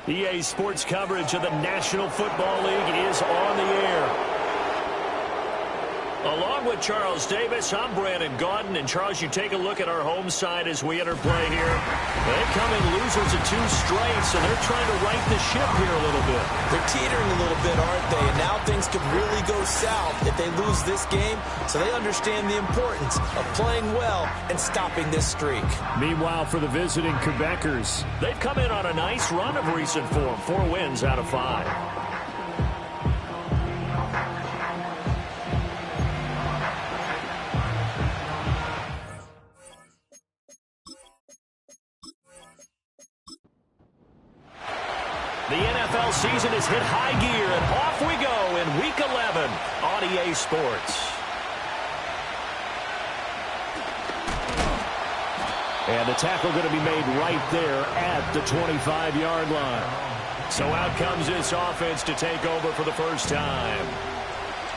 EA Sports coverage of the National Football League is on the air. Along with Charles Davis, I'm Brandon Gaudin. And, Charles, you take a look at our home side as we enter play here. They've come in losers of 2 straight, so they're trying to right the ship here a little bit. They're teetering a little bit, aren't they? And now things could really go south if they lose this game, so they understand the importance of playing well and stopping this streak. Meanwhile, for the visiting Quebecers, they've come in on a nice run of recent form, 4 wins out of 5. The NFL season has hit high gear, and off we go in Week 11 on EA Sports. And the tackle going to be made right there at the 25-yard line. So out comes this offense to take over for the first time.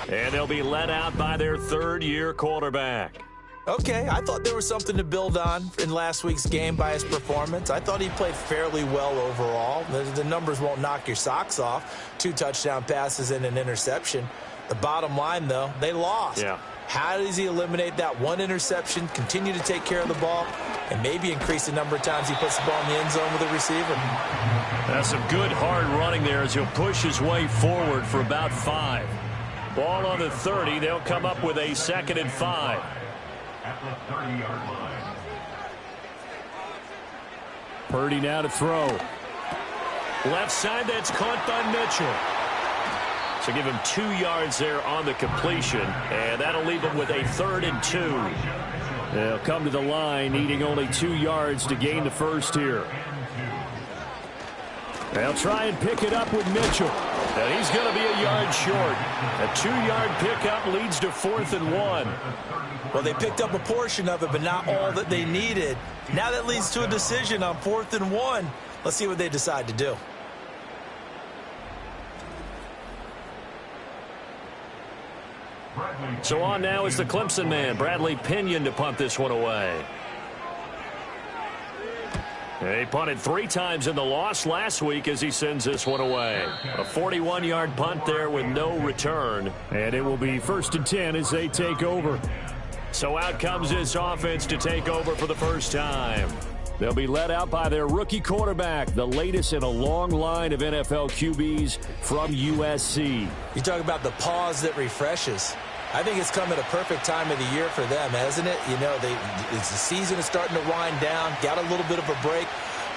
And they'll be led out by their third-year quarterback. Okay, I thought there was something to build on in last week's game by his performance. I thought he played fairly well overall. The numbers won't knock your socks off. 2 touchdown passes and an interception. The bottom line, though, they lost. Yeah. How does he eliminate that 1 interception, continue to take care of the ball, and maybe increase the number of times he puts the ball in the end zone with a receiver? That's some good hard running there as he'll push his way forward for about 5. Ball on the 30. They'll come up with a 2nd and 5. At the 30-yard line. Purdy now to throw. Left side, that's caught by Mitchell. So give him 2 yards there on the completion, and that'll leave him with a 3rd and 2. They'll come to the line, needing only 2 yards to gain the first here. They'll try and pick it up with Mitchell. And he's going to be a yard short. A 2-yard pickup leads to 4th and 1. Well, they picked up a portion of it, but not all that they needed. Now that leads to a decision on 4th and 1. Let's see what they decide to do. So on now is the Clemson man, Bradley Pinion, to punt this one away. He punted 3 times in the loss last week as he sends this one away. A 41-yard punt there with no return. And it will be 1st and 10 as they take over. So out comes this offense to take over for the first time. They'll be led out by their rookie quarterback, the latest in a long line of NFL QBs from USC. You talk about the pause that refreshes. I think it's come at a perfect time of the year for them, hasn't it? You know, the season is starting to wind down, got a little bit of a break.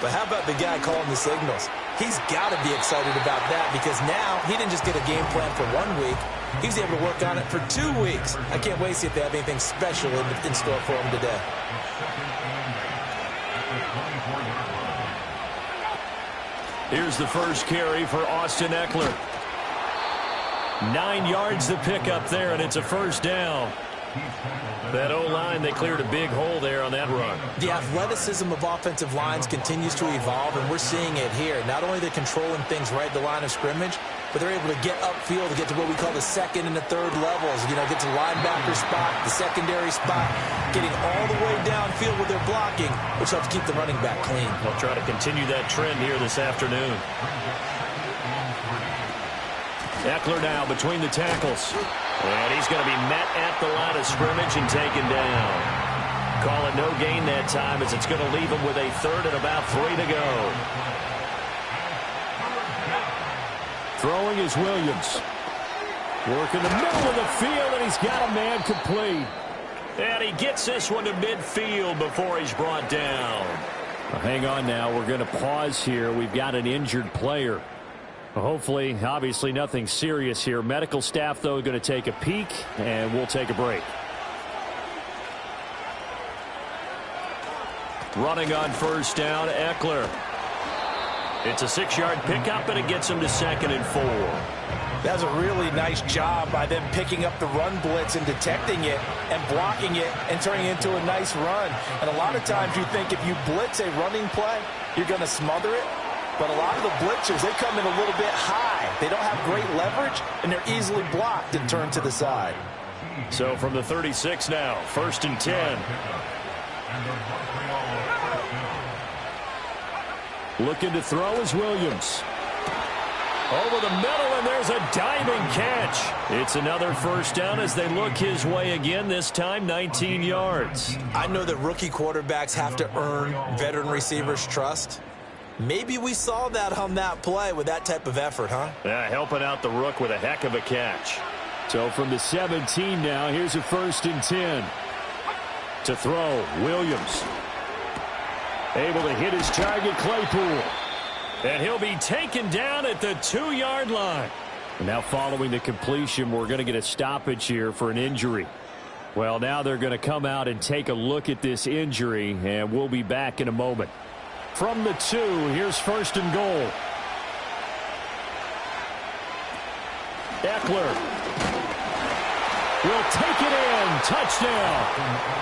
But how about the guy calling the signals? He's got to be excited about that because now he didn't just get a game plan for 1 week. He was able to work on it for 2 weeks. I can't wait to see if they have anything special in store for him today. Here's the first carry for Austin Ekeler. 9 yards to pick up there, and it's a first down. That O-line, they cleared a big hole there on that run. The athleticism of offensive lines continues to evolve, and we're seeing it here. Not only are they controlling things right at the line of scrimmage, but they're able to get upfield to get to what we call the 2nd and the 3rd levels. You know, get to the linebacker spot, the secondary spot, getting all the way downfield with their blocking, which helps keep the running back clean. They'll try to continue that trend here this afternoon. Ekeler now between the tackles. And he's going to be met at the line of scrimmage and taken down. Calling no gain that time as it's going to leave him with a 3rd and about 3 to go. Throwing is Williams. Work in the middle of the field, and he's got a man complete. And he gets this one to midfield before he's brought down. Well, hang on now. We're going to pause here. We've got an injured player. Hopefully, obviously nothing serious here. Medical staff, though, going to take a peek, and we'll take a break. Running on first down, Ekeler. It's a 6-yard pickup, and it gets him to 2nd and 4. That's a really nice job by them picking up the run blitz and detecting it and blocking it and turning it into a nice run. And a lot of times you think if you blitz a running play, you're going to smother it. But a lot of the blitzers, they come in a little bit high. They don't have great leverage, and they're easily blocked and turned to the side. So from the 36 now, 1st and 10. Looking to throw is Williams. Over the middle, and there's a diving catch. It's another first down as they look his way again, this time 19 yards. I know that rookie quarterbacks have to earn veteran receivers' trust. Maybe we saw that on that play with that type of effort, huh? Yeah, helping out the rook with a heck of a catch. So from the 17 now, here's a 1st and 10. To throw, Williams. Able to hit his target, Claypool. And he'll be taken down at the 2-yard line. And now following the completion, we're going to get a stoppage here for an injury. Well, now they're going to come out and take a look at this injury, and we'll be back in a moment. From the 2, here's 1st and goal. Eckler will take it in. Touchdown.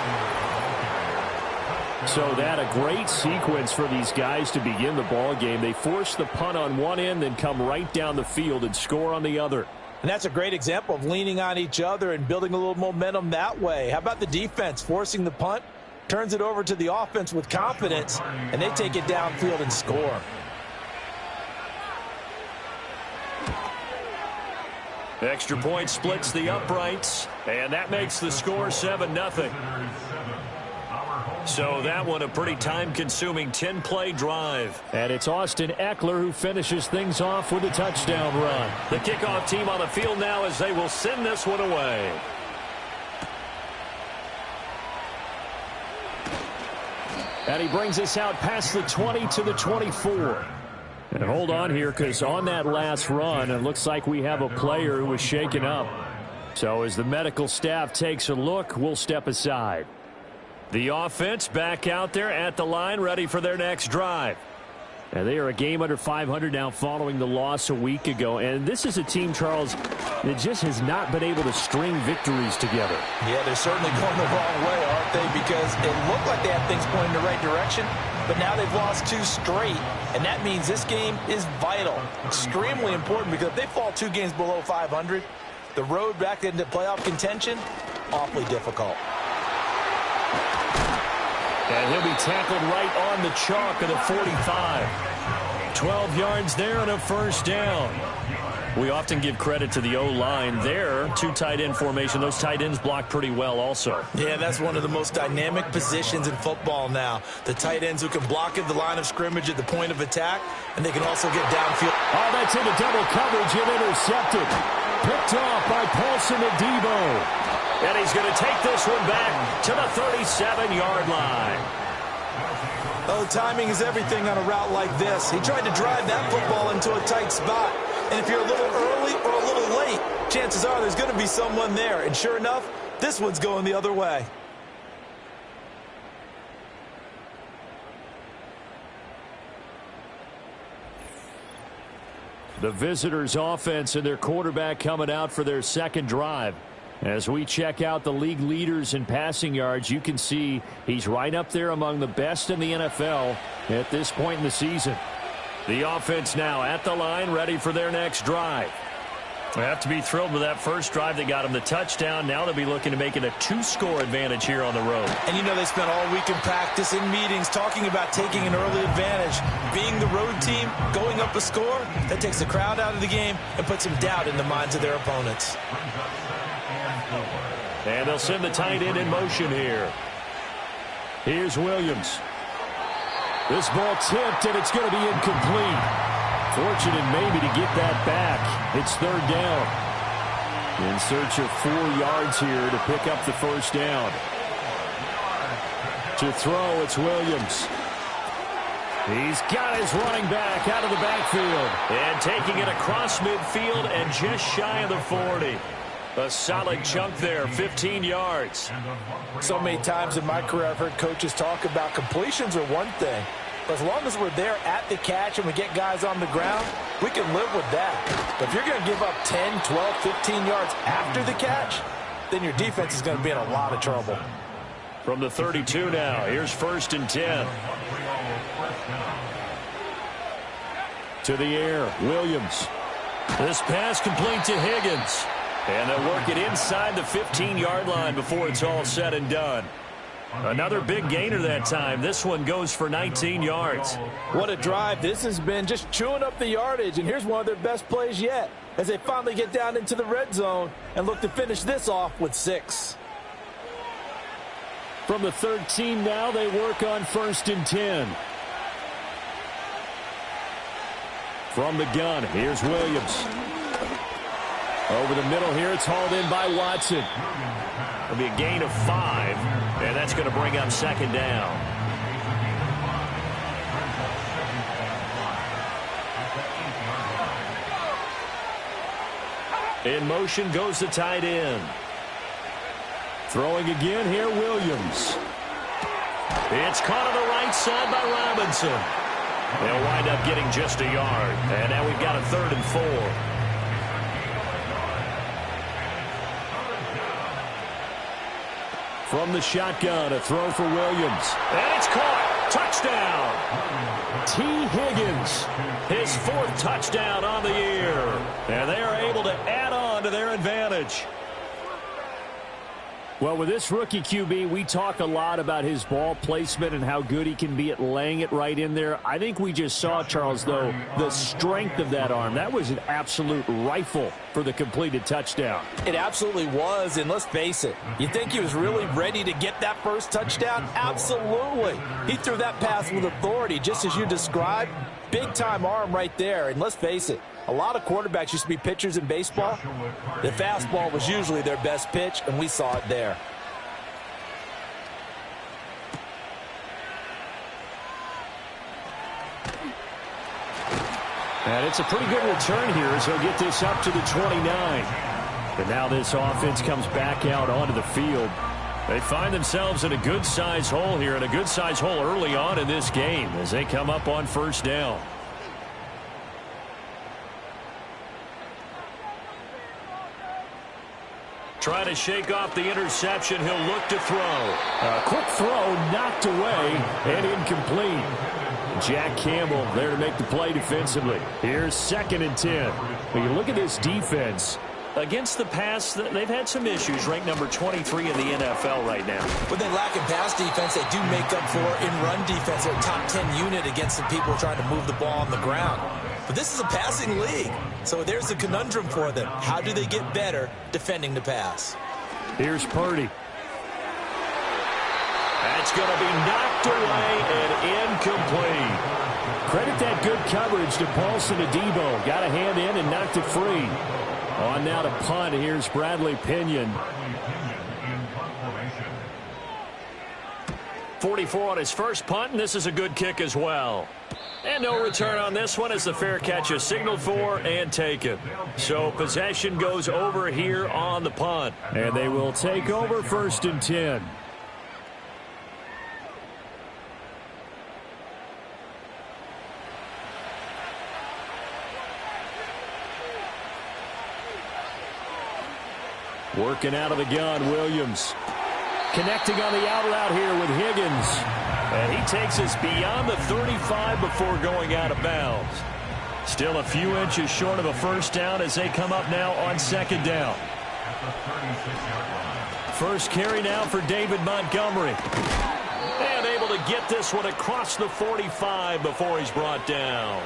So that a great sequence for these guys to begin the ball game. They force the punt on one end, then come right down the field and score on the other. And that's a great example of leaning on each other and building a little momentum that way. How about the defense forcing the punt, turns it over to the offense with confidence, and they take it downfield and score. Extra point splits the uprights, and that makes the score 7-0. So that one a pretty time-consuming 10-play drive. And it's Austin Eckler who finishes things off with a touchdown run. The kickoff team on the field now as they will send this one away. And he brings us out past the 20 to the 24. And hold on here, because on that last run, it looks like we have a player who was shaken up. So as the medical staff takes a look, we'll step aside. The offense back out there at the line, ready for their next drive. And they are a game under 500 now following the loss a week ago. And this is a team, Charles, that just has not been able to string victories together. Yeah, they're certainly going the wrong way, aren't they? Because it looked like they had things pointing in the right direction, but now they've lost 2 straight. And that means this game is vital, extremely important, because if they fall 2 games below 500, the road back into playoff contention, awfully difficult. And he'll be tackled right on the chalk of the 45. 12 yards there and a first down. We often give credit to the O-line there. 2 tight end formation. Those tight ends block pretty well also. Yeah, that's one of the most dynamic positions in football now. The tight ends who can block at the line of scrimmage at the point of attack, and they can also get downfield. Oh, that's into double coverage and intercepted. Picked off by Paulson Adebo. And he's going to take this one back to the 37-yard line. Oh, timing is everything on a route like this. He tried to drive that football into a tight spot. And if you're a little early or a little late, chances are there's going to be someone there. And sure enough, this one's going the other way. The visitors' offense and their quarterback coming out for their second drive. As we check out the league leaders in passing yards, you can see he's right up there among the best in the NFL at this point in the season. The offense now at the line, ready for their next drive. They have to be thrilled with that first drive. They got him the touchdown. Now they'll be looking to make it a 2-score advantage here on the road. And you know they spent all week in practice, in meetings, talking about taking an early advantage. Being the road team, going up a score, that takes the crowd out of the game and puts some doubt in the minds of their opponents. And they'll send the tight end in motion here. Here's Williams. This ball tipped, and it's going to be incomplete. Fortunate maybe to get that back. It's 3rd down. In search of 4 yards here to pick up the first down. To throw, it's Williams. He's got his running back out of the backfield. And taking it across midfield and just shy of the 40. A solid chunk there, 15 yards. So many times in my career I've heard coaches talk about completions are one thing. But as long as we're there at the catch and we get guys on the ground, we can live with that. But if you're going to give up 10, 12, 15 yards after the catch, then your defense is going to be in a lot of trouble. From the 32 now, here's 1st and 10. To the air, Williams. This pass complete to Higgins. And they'll work it inside the 15-yard line before it's all said and done. Another big gainer that time. This one goes for 19 yards. What a drive. This has been just chewing up the yardage, and here's one of their best plays yet as they finally get down into the red zone and look to finish this off with 6. From the 13 now, they work on 1st and 10. From the gun, here's Williams. Over the middle here, it's hauled in by Watson. It'll be a gain of 5, and that's going to bring up 2nd down. In motion goes the tight end. Throwing again here, Williams. It's caught on the right side by Robinson. They'll wind up getting just a yard. And now we've got a 3rd and 4. From the shotgun, a throw for Williams. And it's caught. Touchdown. T. Higgins, his 4th touchdown on the year. And they are able to add on to their advantage. Well, with this rookie QB, we talk a lot about his ball placement and how good he can be at laying it right in there. I think we just saw, Charles, though, the strength of that arm. That was an absolute rifle for the completed touchdown. It absolutely was, and let's face it, you think he was really ready to get that first touchdown? Absolutely. He threw that pass with authority, just as you described. Big-time arm right there, and let's face it, a lot of quarterbacks used to be pitchers in baseball. The fastball was usually their best pitch, and we saw it there. And it's a pretty good return here as he'll get this up to the 29. And now this offense comes back out onto the field. They find themselves in a good-sized hole here, and a good-sized hole early on in this game as they come up on 1st down. Trying to shake off the interception. He'll look to throw. A quick throw knocked away and incomplete. Jack Campbell there to make the play defensively. Here's 2nd and 10. When you look at this defense, against the pass, they've had some issues. Ranked number 23 in the NFL right now. When they lack in pass defense, they do make up for in run defense. They're a top 10 unit against the people trying to move the ball on the ground. But this is a passing league, so there's a conundrum for them. How do they get better defending the pass? Here's Purdy. That's going to be knocked away and incomplete. Credit that good coverage to Paulson Adebo. Got a hand in and knocked it free. On now to punt. Here's Bradley Pinion. 44 on his first punt, and this is a good kick as well. And no return on this one as the fair catch is signaled for and taken. So possession goes over here on the punt. And they will take over 1st and 10. Working out of the gun, Williams. Connecting on the out route here with Higgins. And he takes us beyond the 35 before going out of bounds. Still a few inches short of a 1st down as they come up now on 2nd down. First carry now for David Montgomery. And able to get this one across the 45 before he's brought down.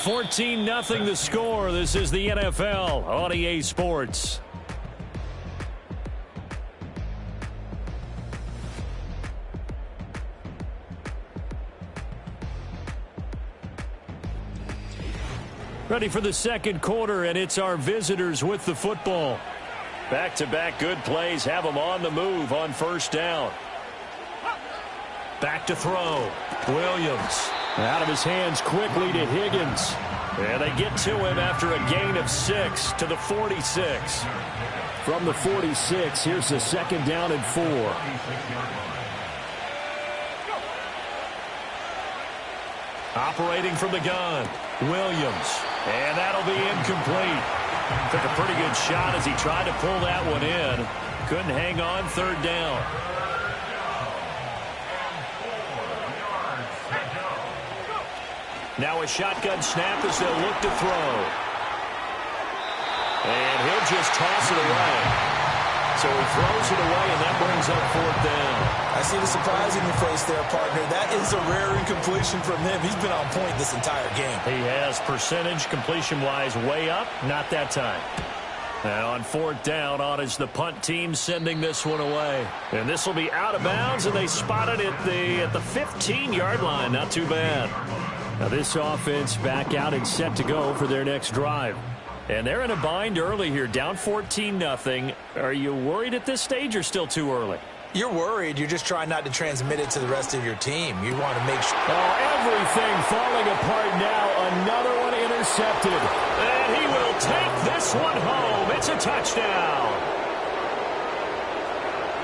14-0 the score. This is the NFL on EA Sports. Ready for the 2nd quarter, and it's our visitors with the football. Back-to-back good plays have them on the move on 1st down. Back to throw. Williams. Out of his hands quickly to Higgins. And they get to him after a gain of 6 to the 46. From the 46, here's the 2nd down and 4. Operating from the gun, Williams. And that'll be incomplete. Took a pretty good shot as he tried to pull that one in. Couldn't hang on 3rd down. Now a shotgun snap as they'll look to throw. And he'll just toss it away. so he throws it away, and that brings up 4th down. I see the surprise in your face there, partner. That is a rare incompletion from him. He's been on point this entire game. He has percentage completion-wise way up, not that time. And on 4th down, on is the punt team sending this one away. And this will be out of bounds, and they spotted it at the 15-yard line. Not too bad. Now this offense back out and set to go for their next drive. And they're in a bind early here, down 14-0. Are you worried at this stage or still too early? You're worried. You're just trying not to transmit it to the rest of your team. You want to make sure. Oh, everything falling apart now. Another one intercepted. And he will take this one home. It's a touchdown.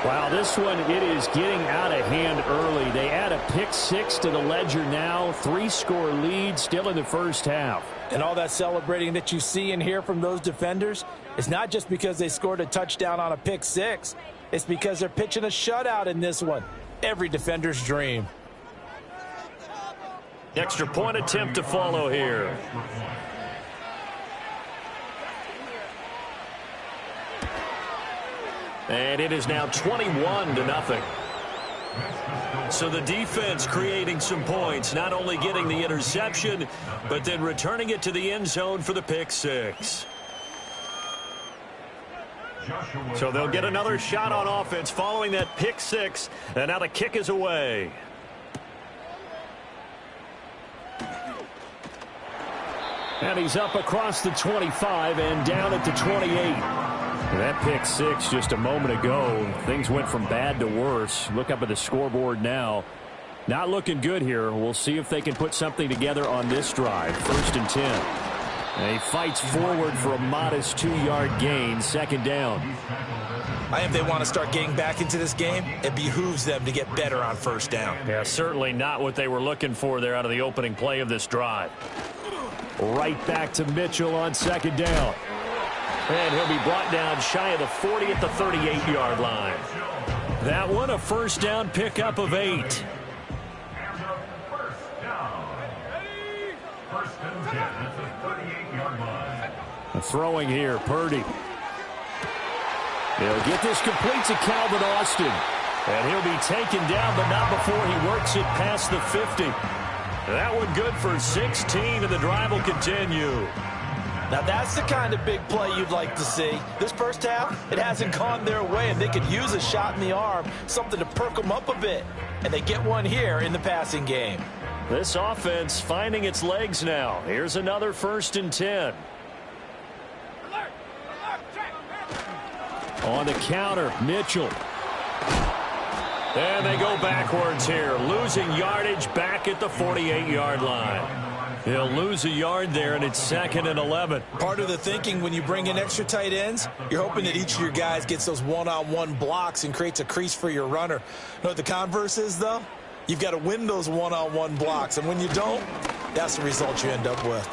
Wow, this one, it is getting out of hand early. They add a pick 6 to the ledger now. 3-score lead still in the first half. And all that celebrating that you see and hear from those defenders is not just because they scored a touchdown on a pick 6. It's because they're pitching a shutout in this one. Every defender's dream. Extra point attempt to follow here. And it is now 21-0. So the defense creating some points, not only getting the interception, but then returning it to the end zone for the pick 6. So they'll get another shot on offense following that pick 6, and now the kick is away. And he's up across the 25 and down at the 28. That pick 6 just a moment ago. Things went from bad to worse. Look up at the scoreboard now. Not looking good here. We'll see if they can put something together on this drive. 1st and 10. And he fights forward for a modest 2-yard gain. 2nd down. I think they want to start getting back into this game. It behooves them to get better on 1st down. Yeah, certainly not what they were looking for there out of the opening play of this drive. Right back to Mitchell on 2nd down. And he'll be brought down shy of the 40 at the 38-yard line. That one, a 1st down pickup of 8. Throwing here, Purdy. He'll get this complete to Calvin Austin. And he'll be taken down, but not before he works it past the 50. That one good for 16, and the drive will continue. Now that's the kind of big play you'd like to see. This first half, it hasn't gone their way, and they could use a shot in the arm, something to perk them up a bit. And they get one here in the passing game. This offense finding its legs now. Here's another 1st and 10. On the counter, Mitchell. And they go backwards here, losing yardage back at the 48-yard line. He'll lose a yard there, and it's 2nd and 11. Part of the thinking when you bring in extra tight ends, you're hoping that each of your guys gets those one-on-one blocks and creates a crease for your runner. You know what the converse is, though? You've got to win those one-on-one blocks, and when you don't, that's the result you end up with.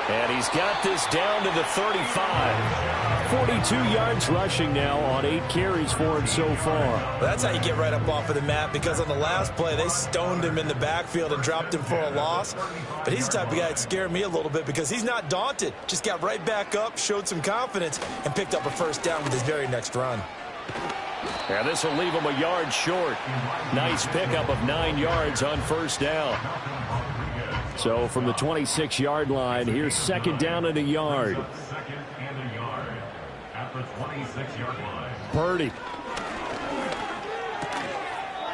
And he's got this down to the 35. 42 yards rushing now on 8 carries for him so far. Well, that's how you get right up off of the mat, because on the last play, they stoned him in the backfield and dropped him for a loss. But he's the type of guy that scared me a little bit because he's not daunted. Just got right back up, showed some confidence, and picked up a 1st down with his very next run. And this will leave him a yard short. Nice pickup of 9 yards on 1st down. So from the 26-yard line, here's 2nd down and a yard. Purdy.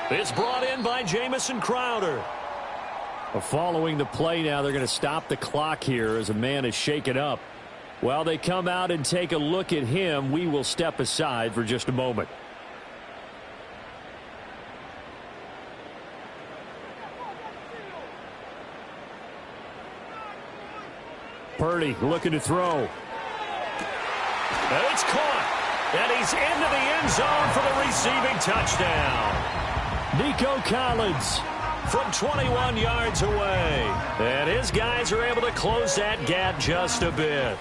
It's brought in by Jamison Crowder. Following the play now, they're going to stop the clock here as a man is shaken up. While they come out and take a look at him, we will step aside for just a moment. Purdy looking to throw. And it's caught. And he's into the end zone for the receiving touchdown. Nico Collins from 21 yards away. And his guys are able to close that gap just a bit.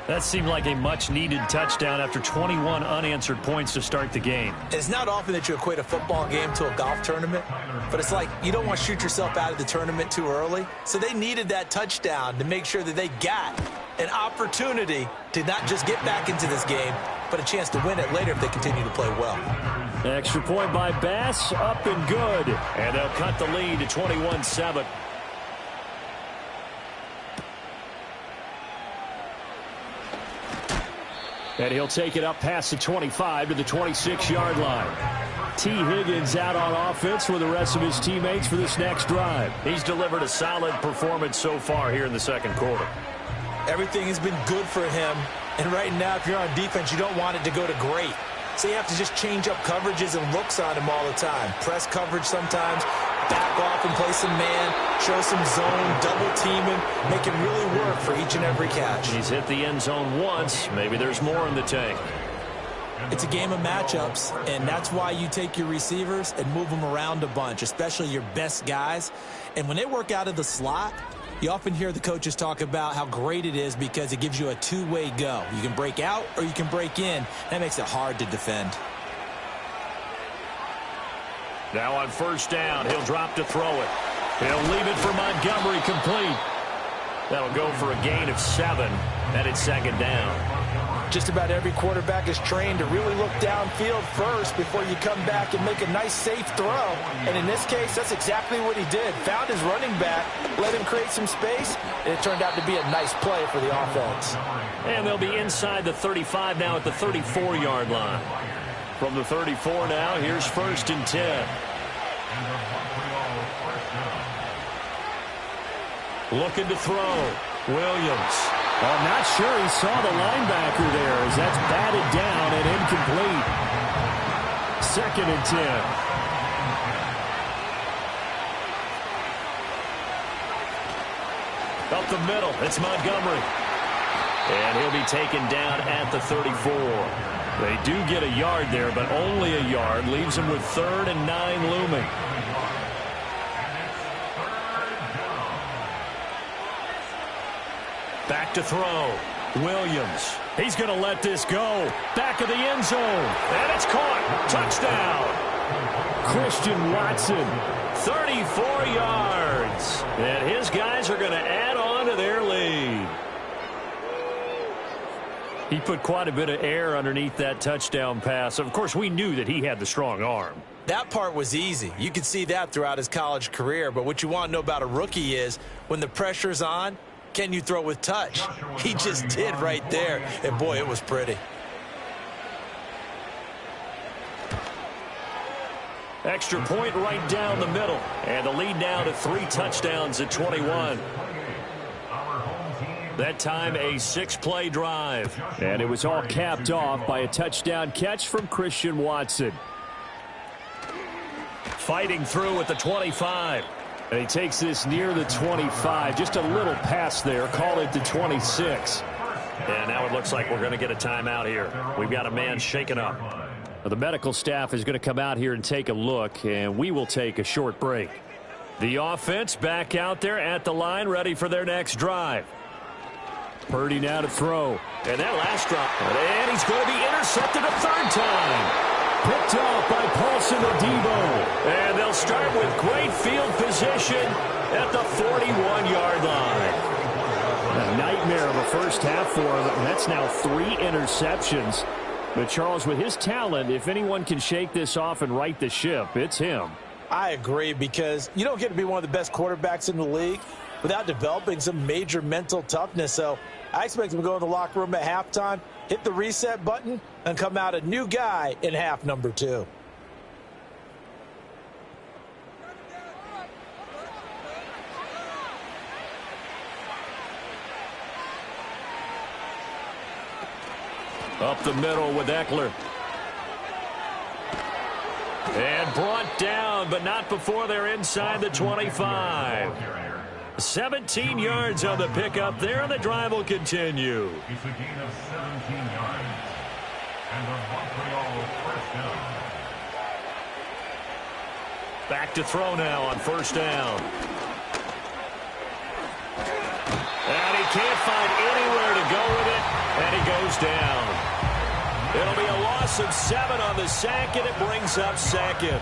That seemed like a much-needed touchdown after 21 unanswered points to start the game. It's not often that you equate a football game to a golf tournament, but it's like you don't want to shoot yourself out of the tournament too early. So they needed that touchdown to make sure that they got an opportunity to not just get back into this game, but a chance to win it later if they continue to play well. Extra point by Bass, up and good. And they'll cut the lead to 21-7. And he'll take it up past the 25 to the 26-yard line. T. Higgins out on offense with the rest of his teammates for this next drive. He's delivered a solid performance so far here in the second quarter. Everything has been good for him. And right now, if you're on defense, you don't want it to go to great. So you have to just change up coverages and looks on him all the time. Press coverage sometimes, back off and play some man, show some zone, double team him, make him really work for each and every catch. He's hit the end zone once. Maybe there's more in the tank. It's a game of matchups, and that's why you take your receivers and move them around a bunch, especially your best guys. And when they work out of the slot, you often hear the coaches talk about how great it is because it gives you a two-way go. You can break out or you can break in. That makes it hard to defend. Now on first down, he'll drop to throw it. He'll leave it for Montgomery complete. That'll go for a gain of 7, and it's second down. Just about every quarterback is trained to really look downfield first before you come back and make a nice, safe throw. And in this case, that's exactly what he did. Found his running back, let him create some space, and it turned out to be a nice play for the offense. And they'll be inside the 35 now at the 34-yard line. From the 34 now, here's first and 10. Looking to throw. Williams. Well, I'm not sure he saw the linebacker there as that's batted down and incomplete. Second and 10. Up the middle, it's Montgomery. And he'll be taken down at the 34. They do get a yard there, but only a yard. Leaves him with 3rd and 9 looming. Back to throw. Williams. He's going to let this go. Back of the end zone. And it's caught. Touchdown. Christian Watson. 34 yards. And his guys are going to add on to their lead. He put quite a bit of air underneath that touchdown pass. Of course, we knew that he had the strong arm. That part was easy. You could see that throughout his college career. But what you want to know about a rookie is when the pressure's on, can you throw with touch? He just did right there. And, boy, it was pretty. Extra point right down the middle. And the lead now to 3 touchdowns at 21. That time a 6-play drive. And it was all capped off by a touchdown catch from Christian Watson. Fighting through at the 25. And he takes this near the 25. Just a little pass there. Call it the 26. And now it looks like we're going to get a timeout here. We've got a man shaken up. The medical staff is going to come out here and take a look, and we will take a short break. The offense back out there at the line, ready for their next drive. Purdy now to throw. And that last drop. And he's going to be intercepted a 3rd time. Picked off by Paulson Adebo. And they'll start with great field position at the 41-yard line. A nightmare of a first half for him. And that's now 3 interceptions. But Charles, with his talent, if anyone can shake this off and right the ship, it's him. I agree, because you don't get to be one of the best quarterbacks in the league without developing some major mental toughness. So I expect him to go in the locker room at halftime, hit the reset button, and come out a new guy in half number 2. Up the middle with Eckler. And brought down, but not before they're inside the 25. 17 yards on the pickup there, and the drive will continue. It's a gain of 17 yards. And a Montreal first down. Back to throw now on first down. And he can't find anywhere to go with it, and he goes down. It'll be a loss of 7 on the sack, and it brings up second.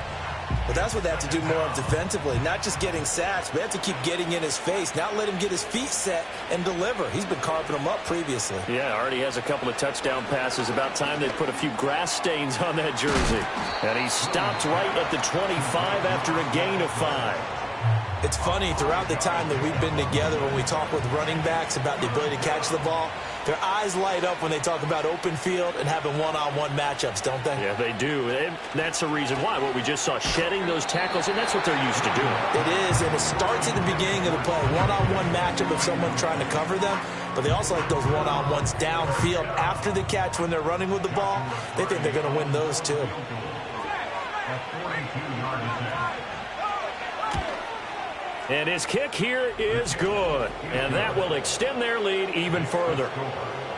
Well, that's what they have to do more of defensively, not just getting sacks, but they have to keep getting in his face, not let him get his feet set and deliver. He's been carving them up previously. Yeah, already has a couple of touchdown passes. About time they put a few grass stains on that jersey. And he stopped right at the 25 after a gain of 5. It's funny, throughout the time that we've been together, when we talk with running backs about the ability to catch the ball, their eyes light up when they talk about open field and having one-on-one matchups, don't they? Yeah, they do. And that's the reason why. What we just saw, shedding those tackles, and that's what they're used to doing. It is, and it starts at the beginning of the play. One-on-one matchup of someone trying to cover them, but they also like those one-on-ones downfield after the catch when they're running with the ball. They think they're going to win those, too. And his kick here is good. And that will extend their lead even further.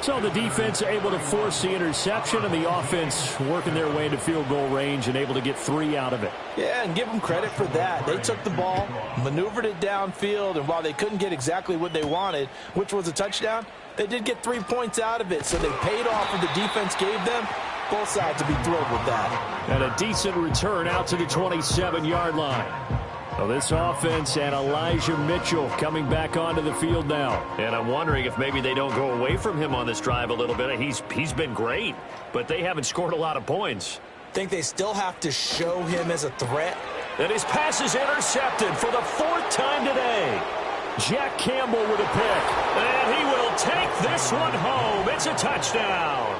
So the defense able to force the interception, and the offense working their way into field goal range and able to get 3 out of it. Yeah, and give them credit for that. They took the ball, maneuvered it downfield, and while they couldn't get exactly what they wanted, which was a touchdown, they did get 3 points out of it. So they paid off what the defense gave them. Both sides will be thrilled with that. And a decent return out to the 27-yard line. So this offense and Elijah Mitchell coming back onto the field now. And I'm wondering if maybe they don't go away from him on this drive a little bit. He's been great, but they haven't scored a lot of points. Think they still have to show him as a threat. And his pass is intercepted for the 4th time today. Jack Campbell with a pick. And he will take this one home. It's a touchdown.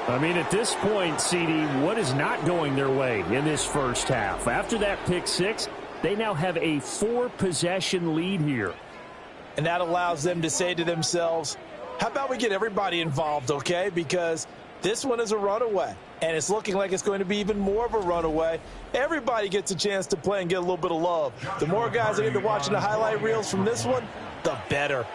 I mean, at this point, CD, what is not going their way in this first half? After that pick 6, they now have a 4-possession lead here. And that allows them to say to themselves, how about we get everybody involved, okay? Because this one is a runaway, and it's looking like it's going to be even more of a runaway. Everybody gets a chance to play and get a little bit of love. The more guys that get to watching the highlight reels from this one, the better.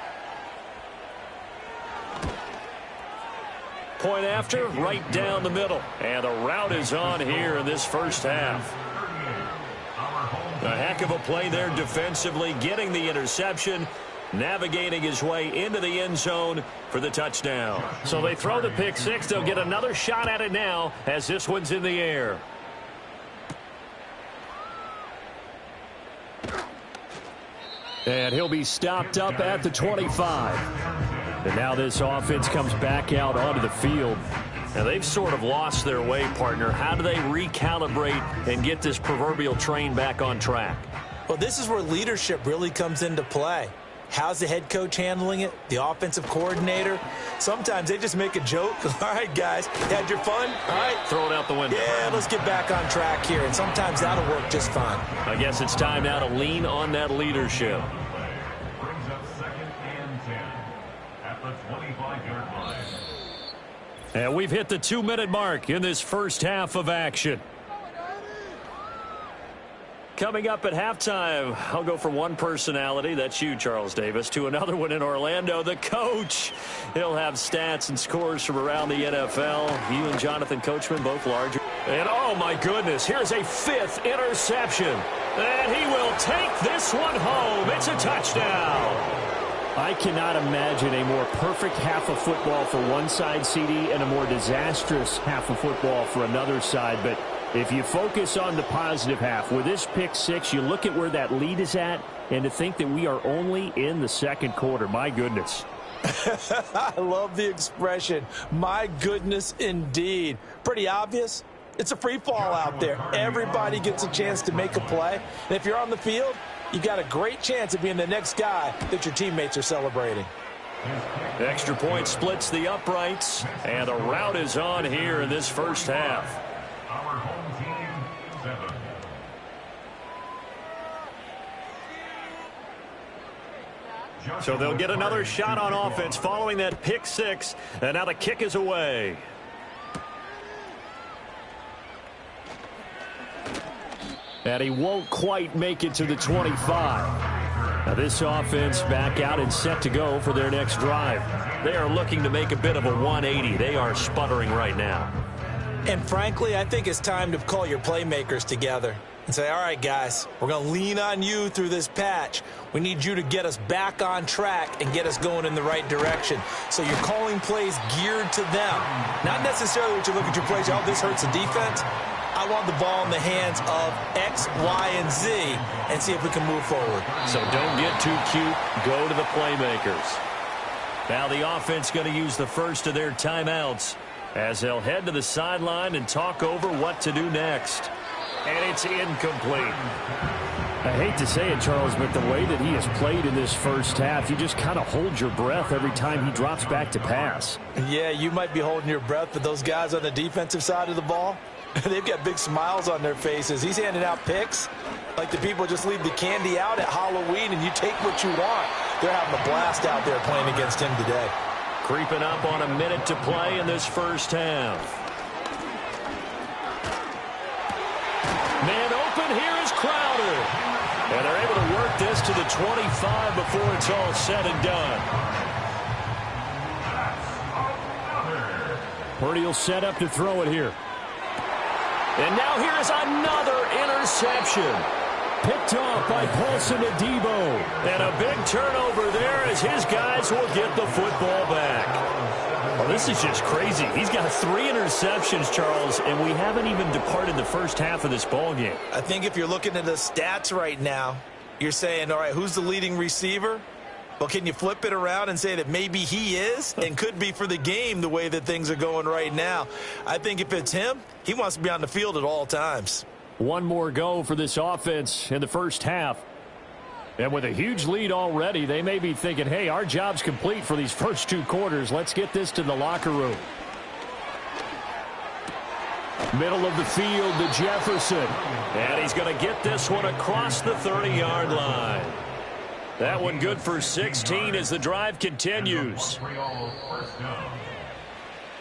Point after, right down the middle. And the route is on here in this first half. A heck of a play there defensively, getting the interception, navigating his way into the end zone for the touchdown. So they throw the pick 6. They'll get another shot at it now as this one's in the air. And he'll be stopped up at the 25. And now this offense comes back out onto the field. Now, they've sort of lost their way, partner. How do they recalibrate and get this proverbial train back on track? Well, this is where leadership really comes into play. How's the head coach handling it? The offensive coordinator? Sometimes they just make a joke. All right, guys, you had your fun? All right. Throw it out the window. Yeah, let's get back on track here. And sometimes that'll work just fine. I guess it's time now to lean on that leadership. Brings up 2nd and 10 at the 25-yard line. And we've hit the 2-minute mark in this first half of action. Coming up at halftime, I'll go from one personality, that's you, Charles Davis, to another one in Orlando, the coach. He'll have stats and scores from around the NFL. You and Jonathan Coachman, both larger. And oh my goodness, here's a 5th interception. And he will take this one home. It's a touchdown. I cannot imagine a more perfect half of football for one side, CD, and a more disastrous half of football for another side. But if you focus on the positive half, with this pick 6, you look at where that lead is at, and to think that we are only in the second quarter. My goodness. I love the expression. My goodness, indeed. Pretty obvious. It's a free fall out there. Everybody gets a chance to make a play. And if you're on the field, you've got a great chance of being the next guy that your teammates are celebrating. Extra point splits the uprights, and the route is on here in this first half. Our home team, 7. So they'll get another shot on offense following that pick 6, and now the kick is away. And he won't quite make it to the 25. Now this offense back out and set to go for their next drive. They are looking to make a bit of a 180. They are sputtering right now. And frankly, I think it's time to call your playmakers together and say, all right, guys, we're going to lean on you through this patch. We need you to get us back on track and get us going in the right direction. So you're calling plays geared to them. Not necessarily what you look at your plays, oh, this hurts the defense. I want the ball in the hands of X, Y, and Z and see if we can move forward. So don't get too cute. Go to the playmakers. Now the offense going to use the first of their timeouts as they'll head to the sideline and talk over what to do next. And it's incomplete. I hate to say it, Charles, but the way that he has played in this first half, you just kind of hold your breath every time he drops back to pass. Yeah, you might be holding your breath, but those guys on the defensive side of the ball, they've got big smiles on their faces. He's handing out picks like the people just leave the candy out at Halloween and you take what you want. They're having a blast out there playing against him today. Creeping up on a minute to play in this first half. Man open, here is Crowder. And they're able to work this to the 25 before it's all said and done. Purdy will set up to throw it here. And now here is another interception. Picked off by Paulson Adebo. And a big turnover there as his guys will get the football back. Well, this is just crazy. He's got 3 interceptions, Charles, and we haven't even departed the first half of this ball game. I think if you're looking at the stats right now, you're saying, all right, who's the leading receiver? Well, can you flip it around and say that maybe he is and could be for the game the way that things are going right now? I think if it's him, he wants to be on the field at all times. One more go for this offense in the first half. And with a huge lead already, they may be thinking, hey, our job's complete for these first 2 quarters. Let's get this to the locker room. Middle of the field to Jefferson. And he's going to get this one across the 30-yard line. That one good for 16 as the drive continues.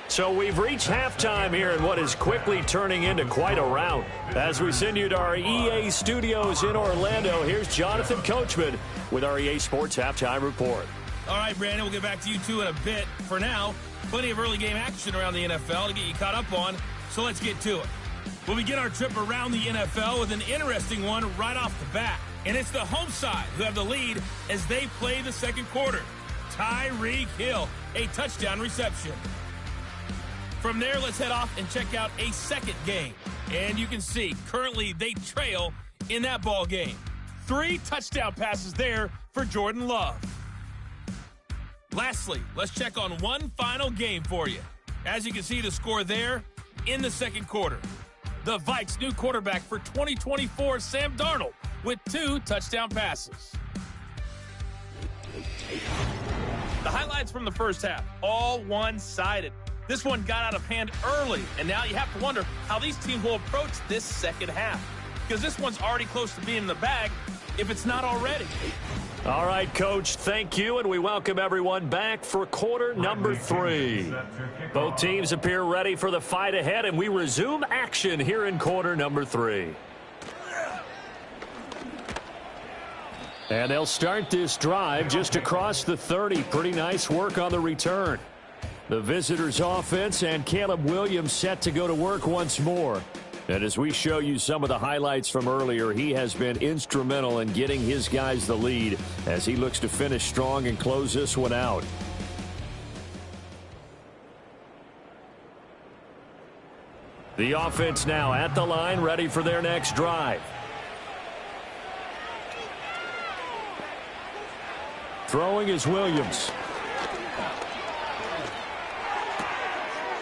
So we've reached halftime here in what is quickly turning into quite a rout. As we send you to our EA studios in Orlando, here's Jonathan Coachman with our EA Sports Halftime Report. All right, Brandon, we'll get back to you two in a bit. For now, plenty of early game action around the NFL to get you caught up on, so let's get to it. We'll begin our trip around the NFL with an interesting one right off the bat. And it's the home side who have the lead as they play the second quarter. Tyreek Hill, a touchdown reception. From there, let's head off and check out a second game. And you can see, currently they trail in that ball game. 3 touchdown passes there for Jordan Love. Lastly, let's check on one final game for you. As you can see the score there in the second quarter. The Vikes' new quarterback for 2024, Sam Darnold, with 2 touchdown passes. The highlights from the first half, all one-sided. This one got out of hand early, and now you have to wonder how these teams will approach this second half. Because this one's already close to being in the bag, if it's not already. All right, Coach, thank you, and we welcome everyone back for quarter number 3. Both teams appear ready for the fight ahead, and we resume action here in quarter number 3. And they'll start this drive just across the 30. Pretty nice work on the return. The visitors' offense and Caleb Williams set to go to work once more. And as we show you some of the highlights from earlier, he has been instrumental in getting his guys the lead as he looks to finish strong and close this one out. The offense now at the line, ready for their next drive. Throwing is Williams.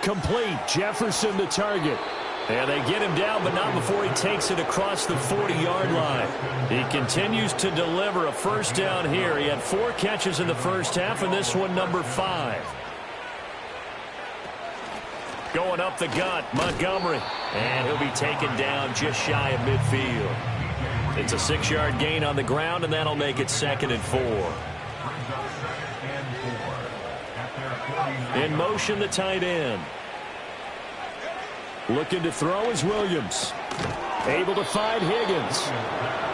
Complete. Jefferson the target. And they get him down, but not before he takes it across the 40-yard line. He continues to deliver a first down here. He had 4 catches in the first half, and this one number 5. Going up the gut, Montgomery. And he'll be taken down just shy of midfield. It's a 6-yard gain on the ground, and that'll make it 2nd and 4. In motion, the tight end. Looking to throw is Williams. Able to find Higgins.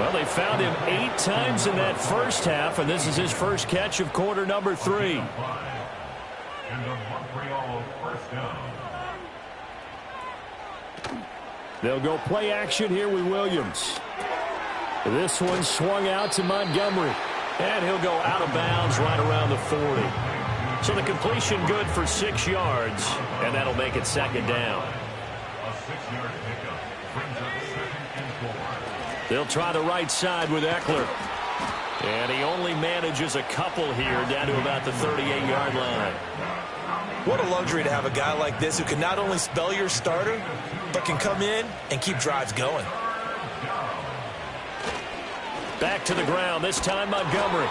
Well, they found him 8 times in that first half, and this is his first catch of quarter number 3. They'll go play action here with Williams. This one swung out to Montgomery. And he'll go out of bounds right around the 40. So the completion good for 6 yards, and that'll make it 2nd down. Brings up 2nd and 4. They'll try the right side with Eckler. And he only manages a couple here down to about the 38-yard line. What a luxury to have a guy like this who can not only spell your starter, but can come in and keep drives going. Back to the ground, this time Montgomery.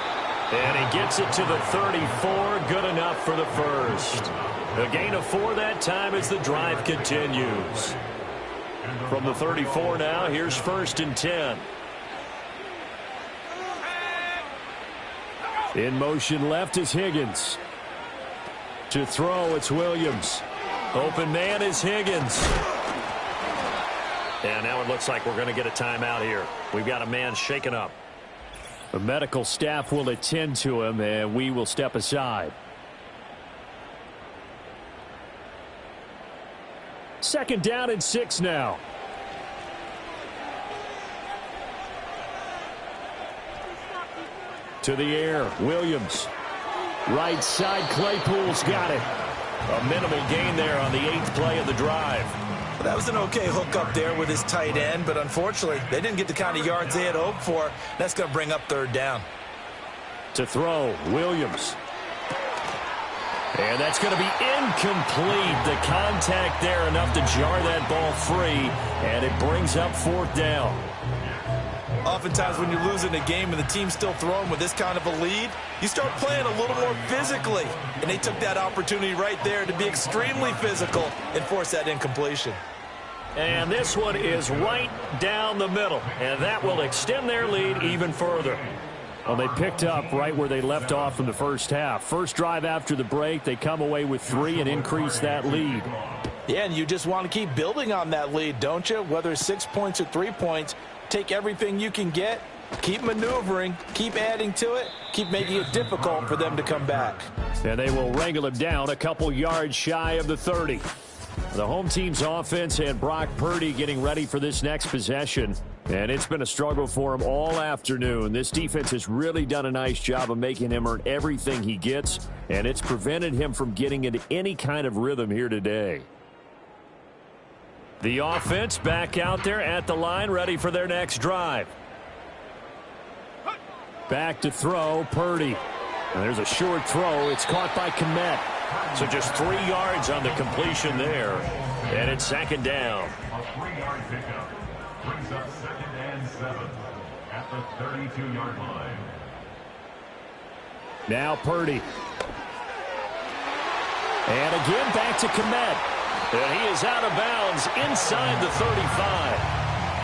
And he gets it to the 34, good enough for the first. A gain of 4 that time as the drive continues. From the 34 now, here's 1st and 10. In motion left is Higgins. To throw, it's Williams. Open man is Higgins. And now it looks like we're going to get a timeout here. We've got a man shaken up. The medical staff will attend to him, and we will step aside. 2nd down and 6 now. To the air, Williams. Right side, Claypool's got it. A minimal gain there on the 8th play of the drive. Well, that was an okay hook up there with his tight end, but unfortunately, they didn't get the kind of yards they had hoped for. That's going to bring up 3rd down. To throw, Williams. And that's going to be incomplete. The contact there enough to jar that ball free, and it brings up 4th down. Oftentimes when you're losing a game and the team's still throwing with this kind of a lead, you start playing a little more physically. And they took that opportunity right there to be extremely physical and force that incompletion. And this one is right down the middle, and that will extend their lead even further. Well, they picked up right where they left off in the first half. First drive after the break, they come away with 3 and increase that lead. Yeah, and you just want to keep building on that lead, don't you? Whether it's 6 points or 3 points, take everything you can get, keep maneuvering, keep adding to it, keep making it difficult for them to come back. And they will wrangle him down a couple yards shy of the 30. The home team's offense and Brock Purdy getting ready for this next possession. And it's been a struggle for him all afternoon. This defense has really done a nice job of making him earn everything he gets, and it's prevented him from getting into any kind of rhythm here today. The offense back out there at the line, ready for their next drive. Back to throw, Purdy. And there's a short throw. It's caught by Kmet. So just 3 yards on the completion there. And it's 2nd down. A 3-yard pickup brings up 2nd and 7 at the 32-yard line. Now Purdy. And again back to Kmet. And he is out of bounds inside the 35.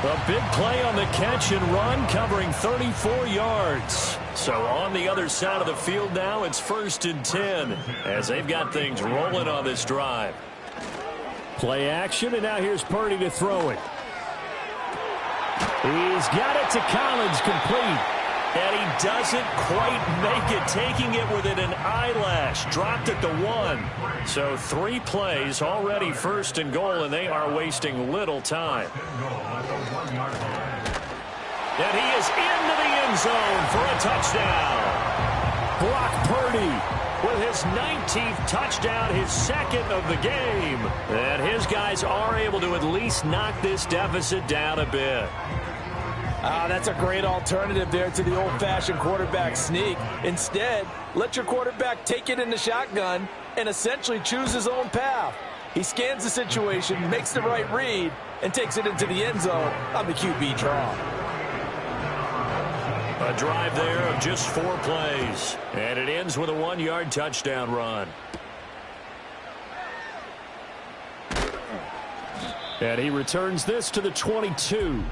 A big play on the catch and run, covering 34 yards. So on the other side of the field now, it's 1st and 10 as they've got things rolling on this drive. Play action, and now here's Purdy to throw it. He's got it to Collins, complete. And he doesn't quite make it, taking it within an eyelash. Dropped at the 1. So 3 plays, already 1st and goal, and they are wasting little time. And he is into the end zone for a touchdown. Brock Purdy with his 19th touchdown, his 2nd of the game. And his guys are able to at least knock this deficit down a bit. That's a great alternative there to the old-fashioned quarterback sneak. Instead, let your quarterback take it in the shotgun and essentially choose his own path. He scans the situation, makes the right read, and takes it into the end zone on the QB draw. A drive there of just 4 plays, and it ends with a 1-yard touchdown run. And he returns this to the 22.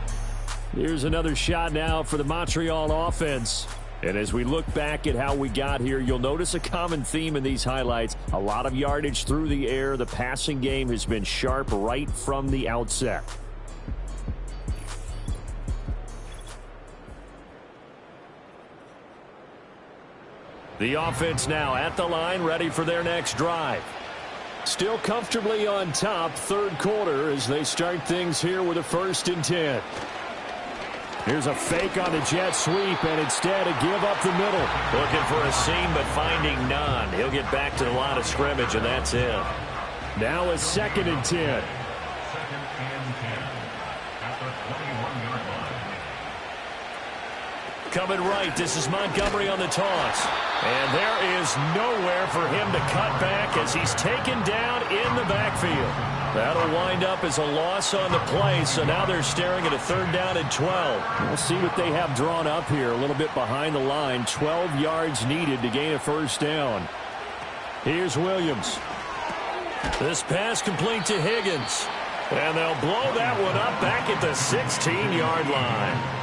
Here's another shot now for the Montreal offense. And as we look back at how we got here, you'll notice a common theme in these highlights. A lot of yardage through the air. The passing game has been sharp right from the outset. The offense now at the line, ready for their next drive. Still comfortably on top, 3rd quarter, as they start things here with a 1st and 10. Here's a fake on the jet sweep, and instead a give up the middle. Looking for a seam, but finding none. He'll get back to the line of scrimmage, and that's it. Now it's 2nd and 10. 2nd and 10 coming right. This is Montgomery on the toss. And there is nowhere for him to cut back as he's taken down in the backfield. That'll wind up as a loss on the play, so now they're staring at a 3rd down and 12. We'll see what they have drawn up here. A little bit behind the line. 12 yards needed to gain a 1st down. Here's Williams. This pass complete to Higgins. And they'll blow that one up back at the 16-yard line.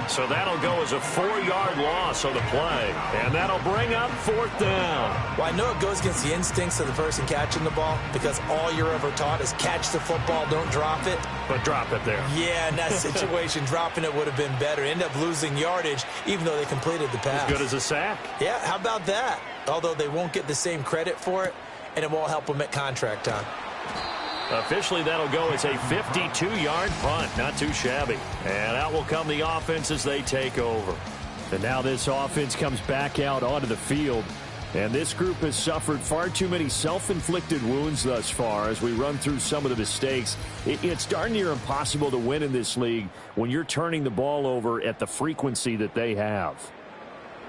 So that'll go as a 4-yard loss on the play. And that'll bring up 4th down. Well, I know it goes against the instincts of the person catching the ball because all you're ever taught is catch the football, don't drop it. But drop it there. Yeah, in that situation, dropping it would have been better. End up losing yardage even though they completed the pass. As good as a sack. Yeah, how about that? Although they won't get the same credit for it, and it won't help them at contract time. Officially, that'll go as a 52-yard punt. Not too shabby. And out will come the offense as they take over. And now this offense comes back out onto the field. And this group has suffered far too many self-inflicted wounds thus far as we run through some of the mistakes. It's darn near impossible to win in this league when you're turning the ball over at the frequency that they have.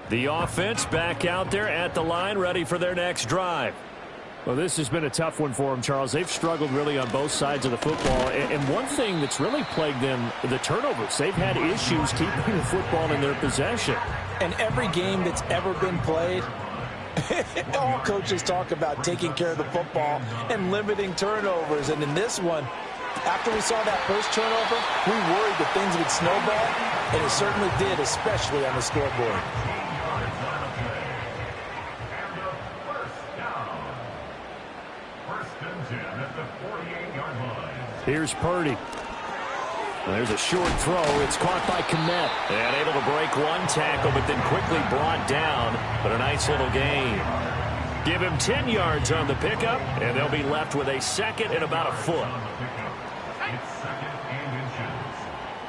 The offense back out there at the line, ready for their next drive. Well, this has been a tough one for them, Charles. They've struggled really on both sides of the football. And one thing that's really plagued them, the turnovers. They've had issues keeping the football in their possession. And every game that's ever been played, all coaches talk about taking care of the football and limiting turnovers. And in this one, after we saw that first turnover, we worried that things would snowball, and it certainly did, especially on the scoreboard. Here's Purdy. There's a short throw. It's caught by Kmet. And able to break one tackle, but then quickly brought down. But a nice little gain. Give him 10 yards on the pickup, and they'll be left with a 2nd and about a foot. It's 2nd and inches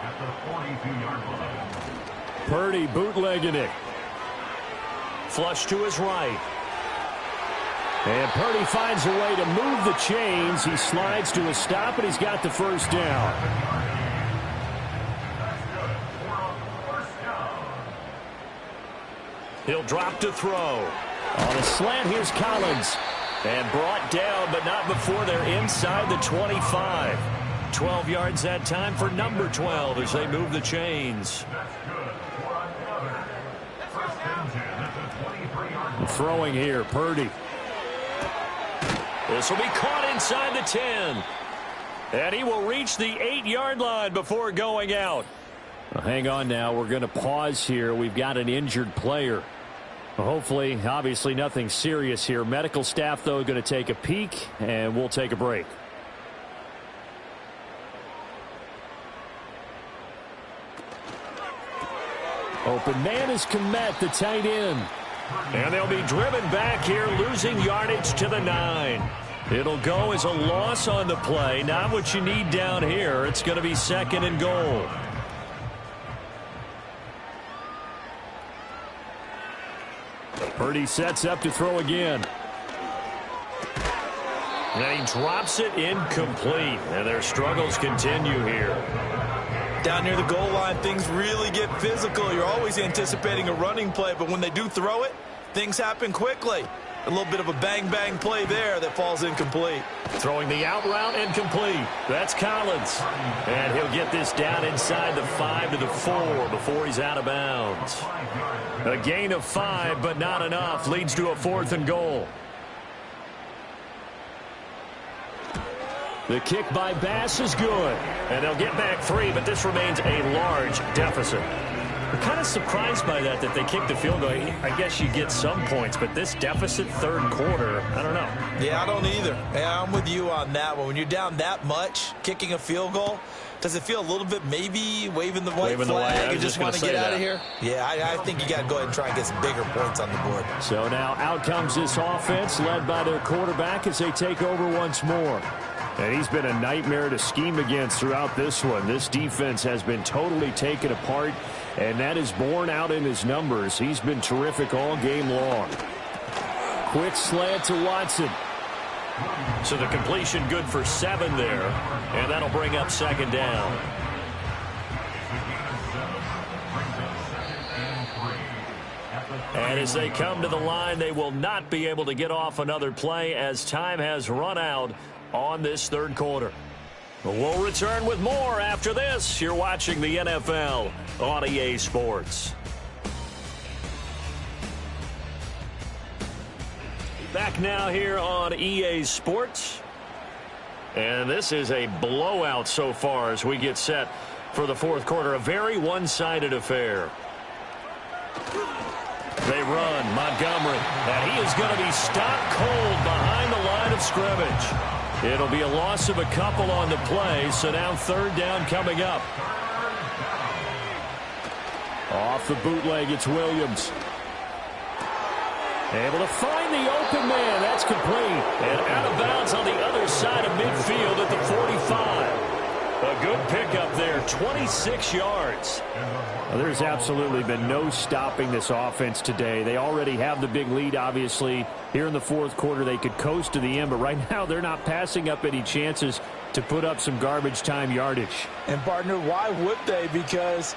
at the 42-yard line. Purdy bootlegging it. Flush to his right. And Purdy finds a way to move the chains. He slides to a stop, and he's got the 1st down. He'll drop to throw. On a slant, here's Collins. And brought down, but not before they're inside the 25. 12 yards that time for number 12 as they move the chains. Throwing here, Purdy. This will be caught inside the 10. And he will reach the 8-yard line before going out. Well, hang on now. We're going to pause here. We've got an injured player. Well, hopefully, obviously nothing serious here. Medical staff, though, going to take a peek, and we'll take a break. Open man is Kmet, the tight end. And they'll be driven back here, losing yardage to the 9. It'll go as a loss on the play. Not what you need down here. It's going to be 2nd and goal. Purdy sets up to throw again. And he drops it incomplete. And their struggles continue here. Down near the goal line, things really get physical. You're always anticipating a running play, but when they do throw it, things happen quickly. A little bit of a bang-bang play there that falls incomplete. Throwing the out route incomplete. That's Collins. And he'll get this down inside the 5 to the 4 before he's out of bounds. A gain of 5, but not enough. Leads to a 4th and goal. The kick by Bass is good. And they'll get back 3, but this remains a large deficit. I'm kind of surprised by that they kicked the field goal. I guess you get some points, but this deficit 3rd quarter, I don't know. Yeah, I don't either. Yeah, I'm with you on that one. When you're down that much, kicking a field goal, does it feel a little bit maybe waving the white flag and just want to get out of here? Yeah, I think you got to go ahead and try and get some bigger points on the board. So now out comes this offense led by their quarterback as they take over once more. And he's been a nightmare to scheme against throughout this one. This defense has been totally taken apart, and that is borne out in his numbers. He's been terrific all game long. Quick slant to Watson. So the completion good for 7 there, and that'll bring up 2nd down. And as they come to the line, they will not be able to get off another play as time has run out on this third quarter. We'll return with more after this. You're watching the NFL on EA Sports. Back now here on EA Sports. And this is a blowout so far as we get set for the fourth quarter. A very one-sided affair. They run. Montgomery. And he is going to be stopped cold behind the line of scrimmage. It'll be a loss of a couple on the play, so now third down coming up. Off the bootleg, it's Williams. Able to find the open man. That's complete. And out of bounds on the other side of midfield at the 45. A good pickup there, 26 yards. Well, there's absolutely been no stopping this offense today. They already have the big lead, obviously. Here in the fourth quarter, they could coast to the end, but right now they're not passing up any chances to put up some garbage time yardage. And, partner, why would they? Because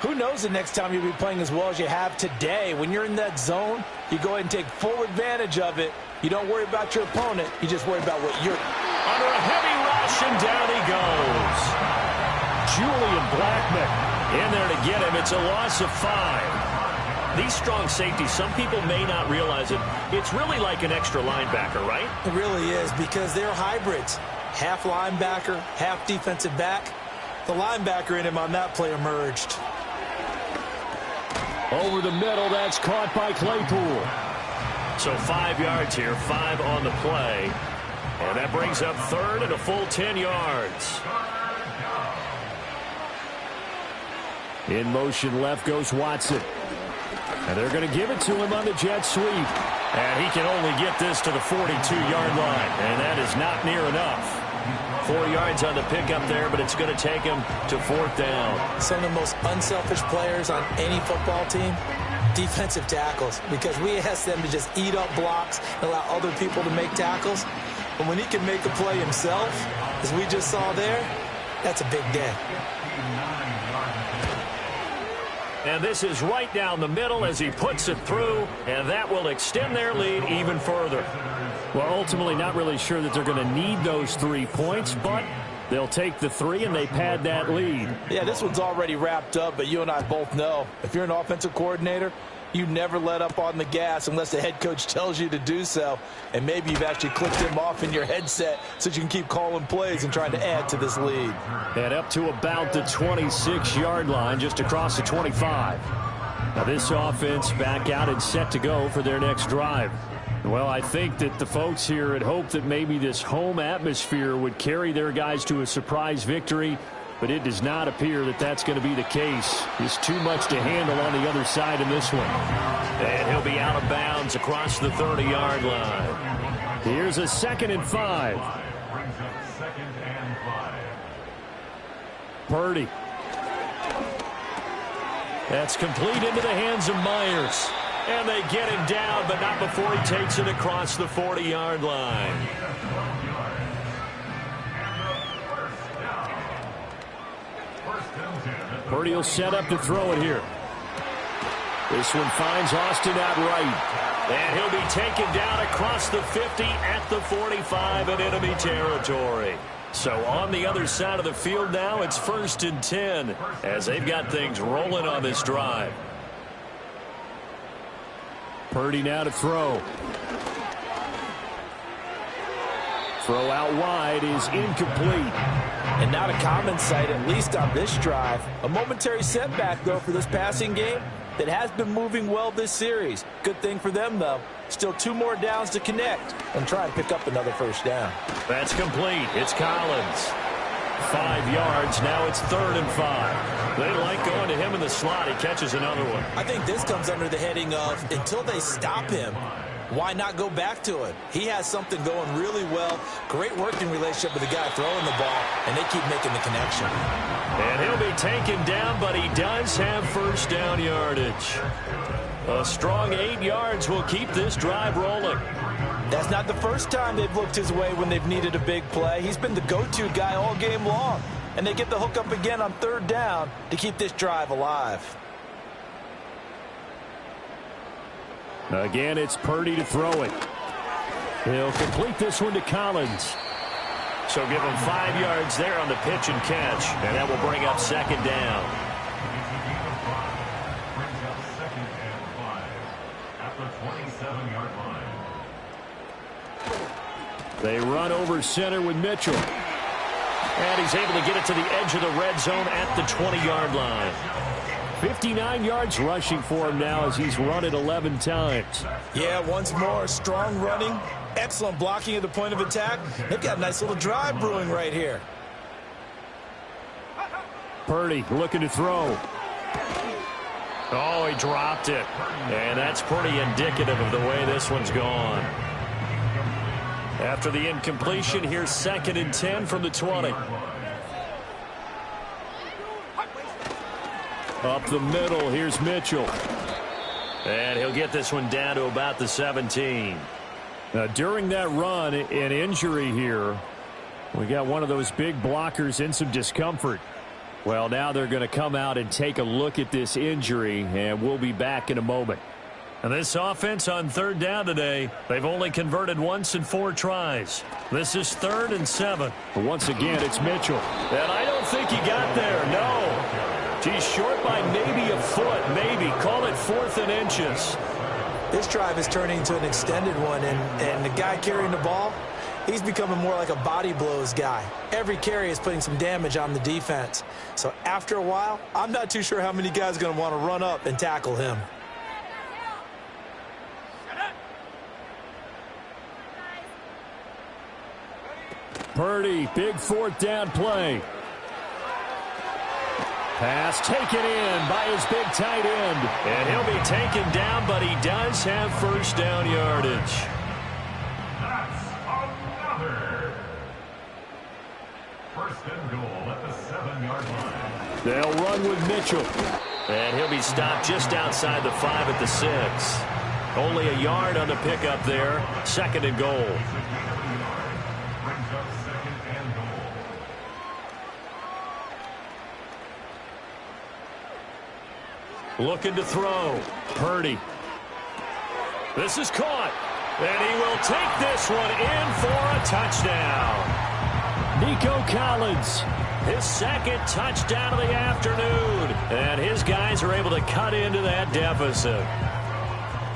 who knows the next time you'll be playing as well as you have today. When you're in that zone, you go ahead and take full advantage of it. You don't worry about your opponent. You just worry about what you're... Under a heavy rush, and down he goes. Julian Blackmon in there to get him. It's a loss of 5. These strong safeties, some people may not realize it. It's really like an extra linebacker, right? It really is, because they're hybrids. Half linebacker, half defensive back. The linebacker in him on that play emerged. Over the middle, that's caught by Claypool. So 5 yards here, 5 on the play. And that brings up third and a full 10 yards. In motion left goes Watson. And they're going to give it to him on the jet sweep. And he can only get this to the 42-yard line. And that is not near enough. 4 yards on the pickup there, but it's going to take him to fourth down. Some of the most unselfish players on any football team, defensive tackles, because we ask them to just eat up blocks and allow other people to make tackles. But when he can make a play himself, as we just saw there, that's a big day. And this is right down the middle as he puts it through, and that will extend their lead even further. Well, ultimately not really sure that they're going to need those 3 points, but they'll take the 3 and they pad that lead. Yeah, this one's already wrapped up, but you and I both know if you're an offensive coordinator, you never let up on the gas unless the head coach tells you to do so. And maybe you've actually clicked him off in your headset so you can keep calling plays and trying to add to this lead. And up to about the 26-yard line, just across the 25. Now this offense back out and set to go for their next drive. Well, I think that the folks here had hoped that maybe this home atmosphere would carry their guys to a surprise victory, but it does not appear that that's going to be the case. There's too much to handle on the other side in this one. And he'll be out of bounds across the 30-yard line. Here's a 2nd and 5. Brings up 2nd and 5. Purdy. That's complete into the hands of Myers. And they get him down, but not before he takes it across the 40-yard line. Purdy will set up to throw it here. This one finds Austin out right. And he'll be taken down across the 50 at the 45 in enemy territory. So on the other side of the field now, it's 1st and 10 as they've got things rolling on this drive. Purdy now to throw. Throw out wide is incomplete. And not a common sight, at least on this drive. A momentary setback, though, for this passing game that has been moving well this series. Good thing for them, though. Still 2 more downs to connect and try and pick up another first down. That's complete. It's Collins. 5 yards. Now it's 3rd and 5. They like going to him in the slot. He catches another one. I think this comes under the heading of until they stop him, why not go back to it? He has something going really well. Great working relationship with the guy throwing the ball, and they keep making the connection. And he'll be taken down, but he does have first down yardage. A strong 8 yards will keep this drive rolling. That's not the first time they've looked his way when they've needed a big play. He's been the go-to guy all game long. And they get the hook up again on 3rd down to keep this drive alive. Again, it's Purdy to throw it. He'll complete this one to Collins. So give him 5 yards there on the pitch and catch, and that will bring up second down. Brings up second and 5 at the 27-yard line. They run over center with Mitchell. And he's able to get it to the edge of the red zone at the 20-yard line. 59 yards rushing for him now as he's run it 11 times. Yeah, once more, strong running, excellent blocking at the point of attack. They've got a nice little drive brewing right here. Purdy looking to throw. Oh, he dropped it. And that's pretty indicative of the way this one's gone. After the incompletion, here's 2nd and 10 from the 20. Up the middle, here's Mitchell. And he'll get this one down to about the 17. Now, during that run, an injury here. We got one of those big blockers in some discomfort. Well, now they're going to come out and take a look at this injury, and we'll be back in a moment. And this offense on 3rd down today, they've only converted once in 4 tries. This is 3rd and 7. But once again, it's Mitchell. And I don't think he got there, no. He's short by maybe a foot, maybe. Call it 4th and inches. This drive is turning into an extended one, and the guy carrying the ball, he's becoming more like a body blows guy. Every carry is putting some damage on the defense. So after a while, I'm not too sure how many guys are going to want to run up and tackle him. Purdy, big 4th down play. Pass taken in by his big tight end. And he'll be taken down, but he does have 1st down yardage. That's another 1st and goal at the 7-yard line. They'll run with Mitchell. And he'll be stopped just outside the 5 at the 6. Only a yard on the pickup there. 2nd and goal. Brings up 2nd and goal. Looking to throw. Purdy. This is caught. And he will take this one in for a touchdown. Nico Collins. His 2nd touchdown of the afternoon. And his guys are able to cut into that deficit.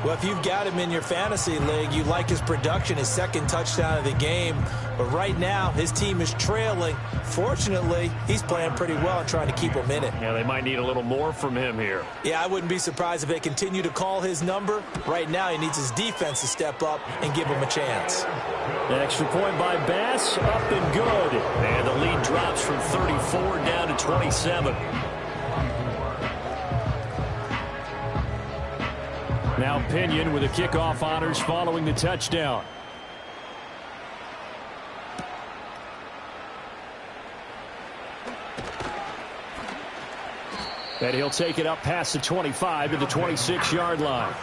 Well, if you've got him in your fantasy league, you like his production, his 2nd touchdown of the game. But right now, his team is trailing. Fortunately, he's playing pretty well and trying to keep them in it. Yeah, they might need a little more from him here. Yeah, I wouldn't be surprised if they continue to call his number. Right now, he needs his defense to step up and give him a chance. An extra point by Bass, up and good. And the lead drops from 34 down to 27. Now Pinion with the kickoff honors following the touchdown. And he'll take it up past the 25 to the 26-yard line.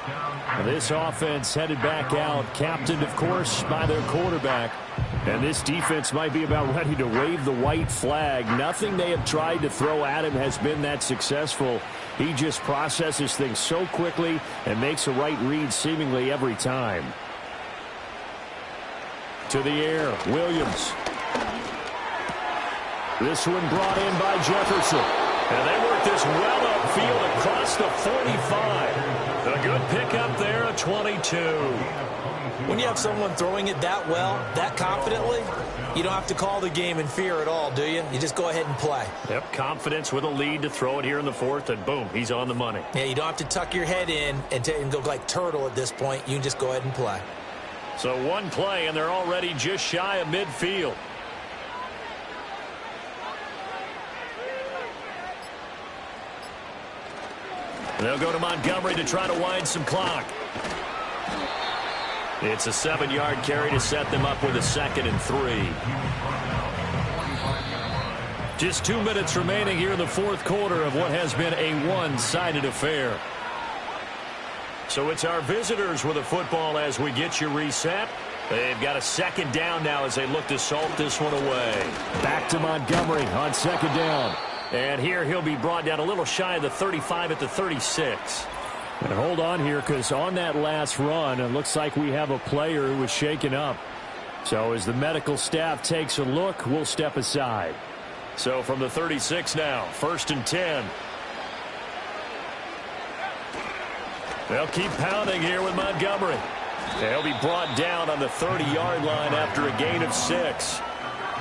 And this offense headed back out, captained, of course, by their quarterback. And this defense might be about ready to wave the white flag. Nothing they have tried to throw at him has been that successful. He just processes things so quickly and makes a right read seemingly every time. To the air, Williams. This one brought in by Jefferson. And they work this well upfield across the 45. A good pickup there, a 22. When you have someone throwing it that well, that confidently, you don't have to call the game in fear at all, do you? You just go ahead and play. Yep, confidence with a lead to throw it here in the 4th, and boom, he's on the money. Yeah, you don't have to tuck your head in and go like turtle at this point. You can just go ahead and play. So one play, and they're already just shy of midfield. They'll go to Montgomery to try to wind some clock. It's a 7-yard carry to set them up with a 2nd and 3. Just 2 minutes remaining here in the 4th quarter of what has been a one-sided affair. So it's our visitors with the football as we get you reset. They've got a 2nd down now as they look to salt this one away. Back to Montgomery on 2nd down. And here he'll be brought down a little shy of the 35 at the 36. And hold on here, because on that last run, it looks like we have a player who was shaken up. So as the medical staff takes a look, we'll step aside. So from the 36 now, 1st and 10. They'll keep pounding here with Montgomery. They'll be brought down on the 30-yard line after a gain of 6.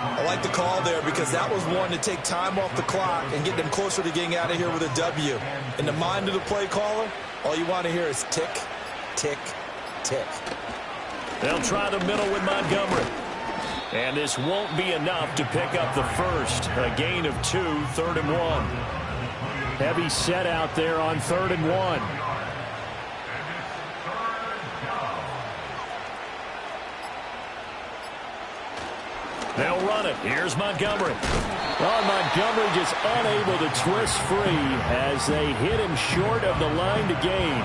I like the call there because that was one to take time off the clock and get them closer to getting out of here with a W. In the mind of the play caller, all you want to hear is tick, tick, tick. They'll try the middle with Montgomery. And this won't be enough to pick up the first. A gain of 2, 3rd and 1. Heavy set out there on 3rd and 1. They'll run it. Here's Montgomery. Well, Montgomery just unable to twist free as they hit him short of the line to gain.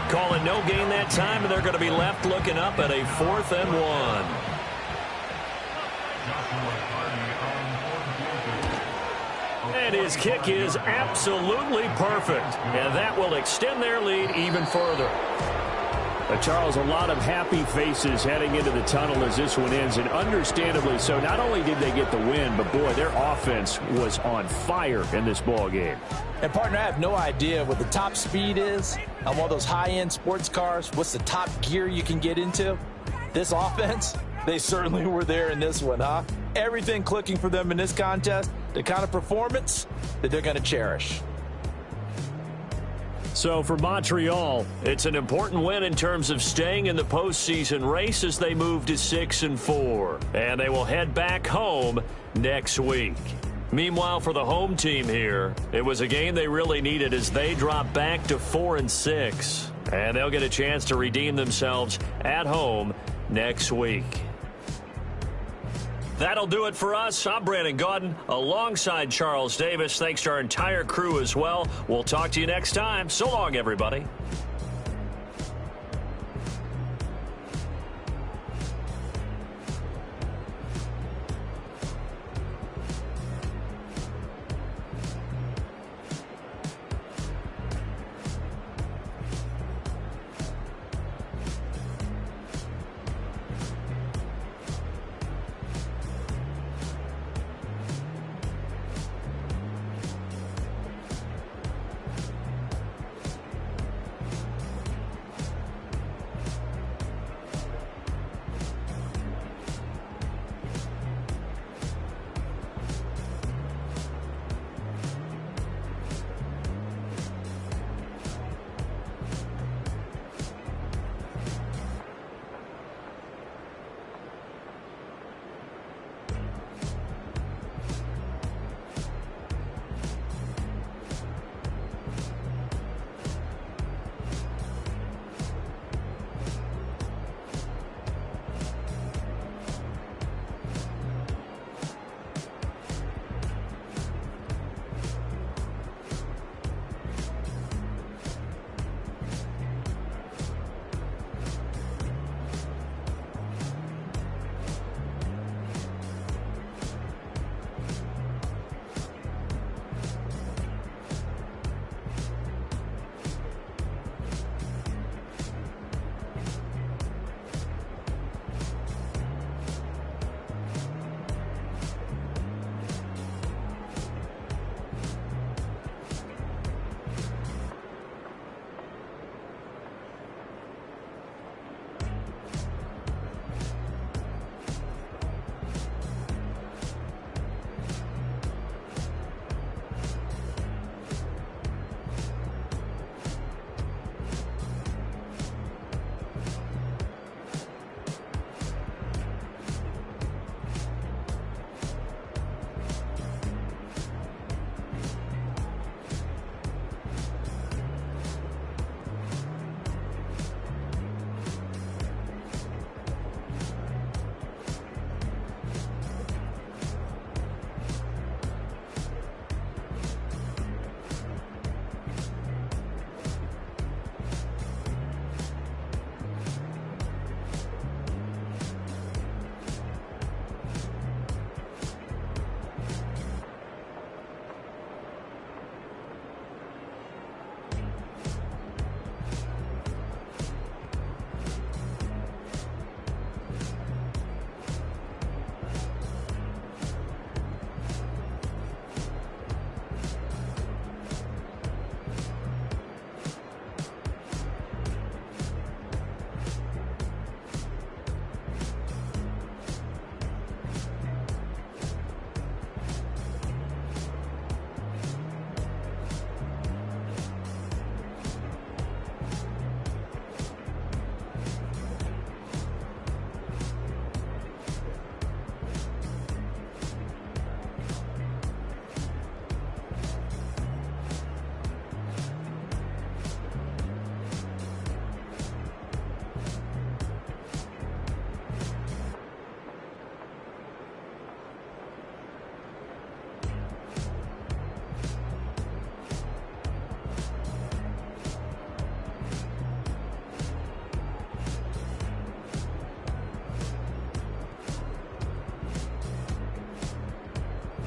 Call it no gain that time, and they're going to be left looking up at a 4th and 1. And his kick is absolutely perfect. And that will extend their lead even further. Charles, a lot of happy faces heading into the tunnel as this one ends, and understandably so. Not only did they get the win, but boy, their offense was on fire in this ball game. And partner, I have no idea what the top speed is on one of those high-end sports cars. What's the top gear you can get into? This offense, they certainly were there in this one, huh? Everything clicking for them in this contest, the kind of performance that they're going to cherish. So for Montreal, it's an important win in terms of staying in the postseason race as they move to 6-4. And they will head back home next week. Meanwhile, for the home team here, it was a game they really needed as they drop back to 4-6. And they'll get a chance to redeem themselves at home next week. That'll do it for us. I'm Brandon Gaudin alongside Charles Davis. Thanks to our entire crew as well. We'll talk to you next time. So long, everybody.